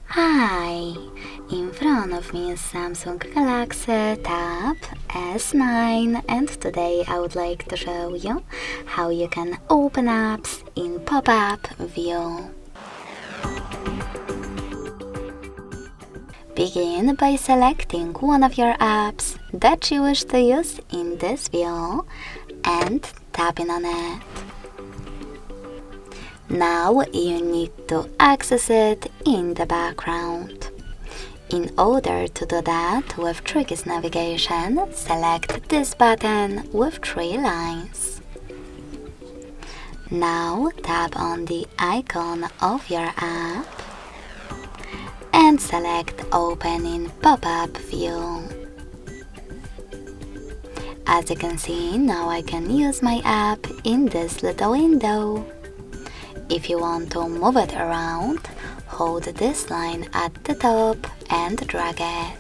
Hi! In front of me is Samsung Galaxy Tab S9 and today I would like to show you how you can open apps in pop-up view. Begin by selecting one of your apps that you wish to use in this view and tapping on it. Now you need to access it in the background. In order to do that with Tricky's navigation, select this button with 3 lines. Now tap on the icon of your app and select Open in Pop-up View. As you can see, now I can use my app in this little window. If you want to move it around, hold this line at the top and drag it.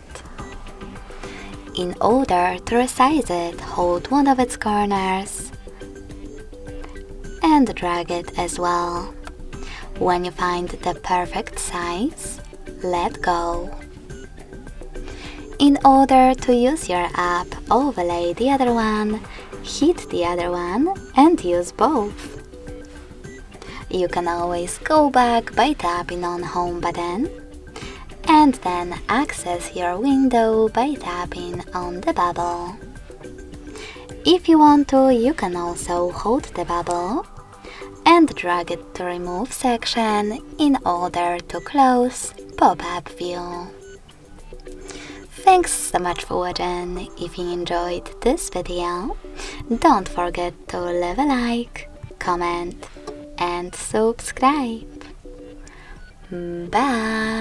In order to resize it, hold one of its corners and drag it as well. When you find the perfect size, let go. In order to use your app, overlay the other one, hit the other one and use both. You can always go back by tapping on Home button and then access your window by tapping on the bubble. If you want to, you can also hold the bubble and drag it to Remove section in order to close Pop-up View. Thanks so much for watching. If you enjoyed this video, don't forget to leave a like, comment and subscribe. Bye!